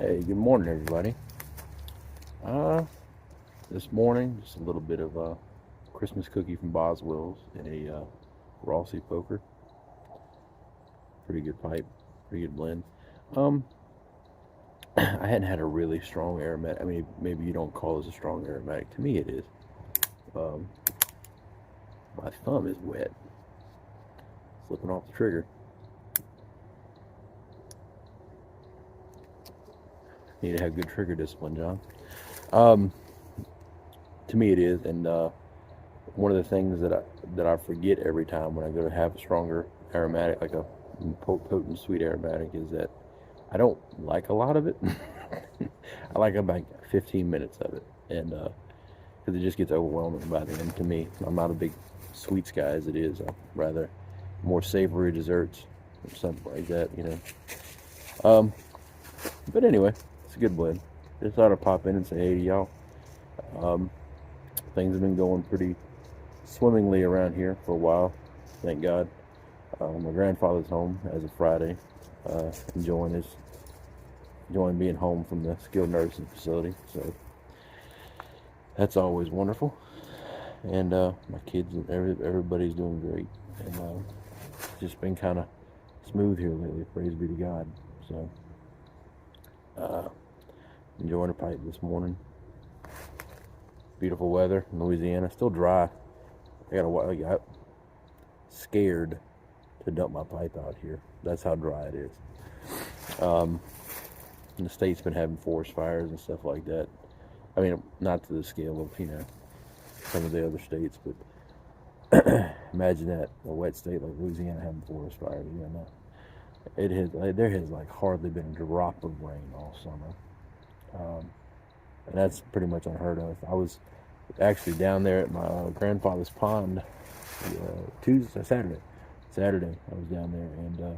Hey, good morning, everybody. Uh, this morning, just a little bit of Christmas cookie from Boswell's and a Rossi poker. Pretty good pipe, pretty good blend. Um, I hadn't had a really strong aromatic. I mean, maybe you don't call this a strong aromatic. To me, it is. Um, my thumb is wet, slipping off the trigger. Need to have good trigger discipline, John. Um, to me, it is, and one of the things that I forget every time when I go to have a stronger aromatic, like a potent sweet aromatic, is that I don't like a lot of it. I like about 15 minutes of it, and because it just gets overwhelming by the end. To me, I'm not a big sweets guy as it is. I'm rather more savory desserts or something like that, Um, but anyway, it's a good blend. Just thought I'd pop in and say hey to y'all. Um, things have been going pretty swimmingly around here for a while, thank God. My grandfather's home as of Friday, enjoying being home from the skilled nursing facility. So that's always wonderful. And my kids and everybody's doing great. And it's just been kind of smooth here lately. Praise be to God. So enjoying a pipe this morning. Beautiful weather in Louisiana. Still dry. I got scared to dump my pipe out here. That's how dry it is. And the state's been having forest fires and stuff like that. I mean, not to the scale of some of the other states, but imagine that, a wet state like Louisiana having forest fires. There has like hardly been a drop of rain all summer, and that's pretty much unheard of. I was actually down there at my grandfather's pond Saturday. I was down there, and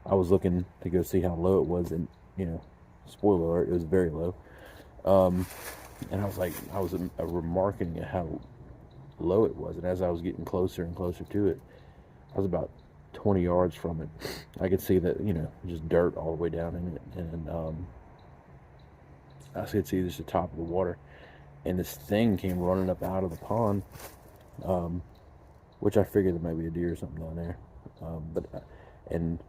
I was looking to go see how low it was, and spoiler alert, it was very low. And I was remarking at how low it was, and as I was getting closer and closer to it, I was about 20 yards from it. I could see that just dirt all the way down in it, and I could see just the top of the water, and this thing came running up out of the pond, which I figured there might be a deer or something down there, and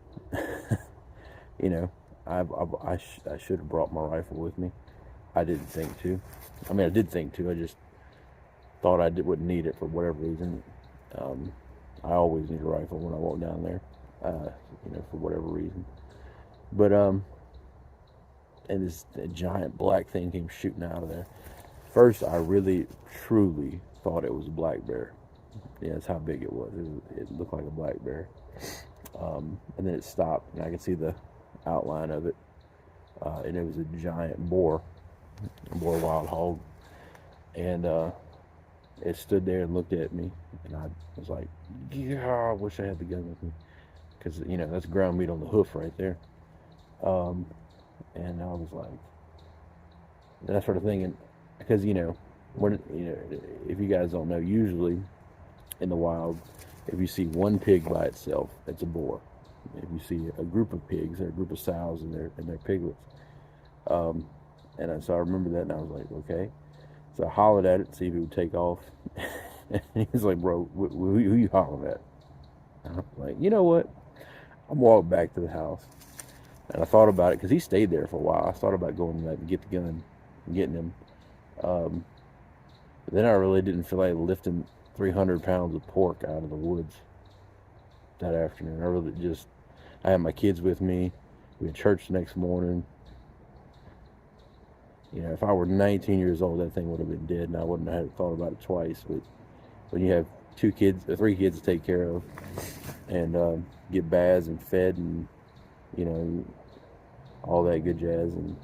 I should have brought my rifle with me. I didn't think to. I mean, I did think to. I just thought wouldn't need it for whatever reason. I always need a rifle when I walk down there, for whatever reason. But and this giant black thing came shooting out of there. First, I really, truly thought it was a black bear. Yeah, that's how big it was. It looked like a black bear. And then it stopped, and I could see the outline of it. And it was a giant boar wild hog. And it stood there and looked at me, and I was like, yeah, I wish I had the gun with me. Because, that's ground meat on the hoof right there. And I was like, that sort of thing. And because, if you guys don't know, usually in the wild, if you see one pig by itself, it's a boar. If you see a group of pigs, or a group of sows and their piglets. So I remember that, and I was like, okay. So I hollered at it to see if it would take off. And he's like, bro, who you hollering at? And I'm like, you know what? I'm walking back to the house. And I thought about it, because he stayed there for a while. I thought about going to get the gun and getting him. But then I really didn't feel like lifting 300 pounds of pork out of the woods that afternoon. I had my kids with me. We had church the next morning. If I were 19 years old, that thing would have been dead, and I wouldn't have thought about it twice. But when you have 3 kids to take care of, and get baths and fed, and all that good jazz, and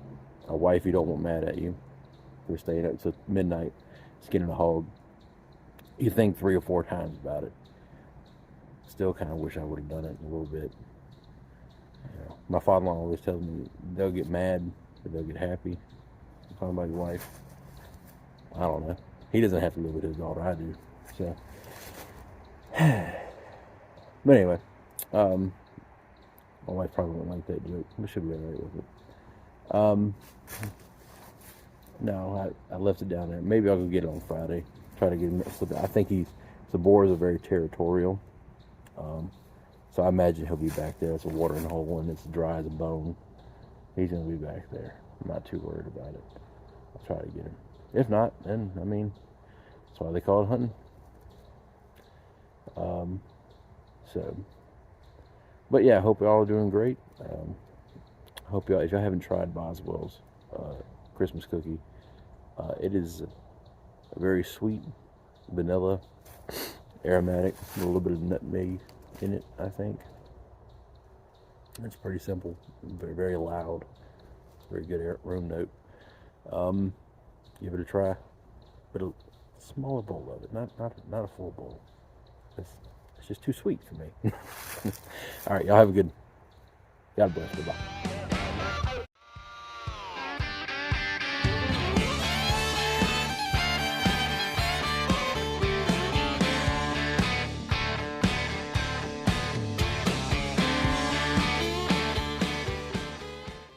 a wife you don't want mad at you for staying up till midnight skinning a hog, you think 3 or 4 times about it. Still kind of wish I would have done it a little bit. My father-in-law always tells me they'll get mad, but they'll get happy. I'm talking about your wife. I don't know. He doesn't have to live with his daughter. I do. So, but anyway, my wife probably won't like that joke, but she'll be alright with it. Um, no, I left it down there. Maybe I'll go get it on Friday. Try to get him. I think the boars are very territorial. Um, so I imagine he'll be back there. It's a watering hole and it's dry as a bone. He's going to be back there. I'm not too worried about it. I'll try to get him. If not, then, I mean, that's why they call it hunting. So, but yeah, I hope y'all are doing great. Hope y'all, if y'all haven't tried Boswell's Christmas cookie, it is very sweet, vanilla, aromatic, with a little bit of nutmeg in it, I think. It's pretty simple, very, very loud, very good room note. Give it a try, but a smaller bowl of it, not a full bowl. It's just too sweet for me. All right, y'all have a good. God bless. Goodbye.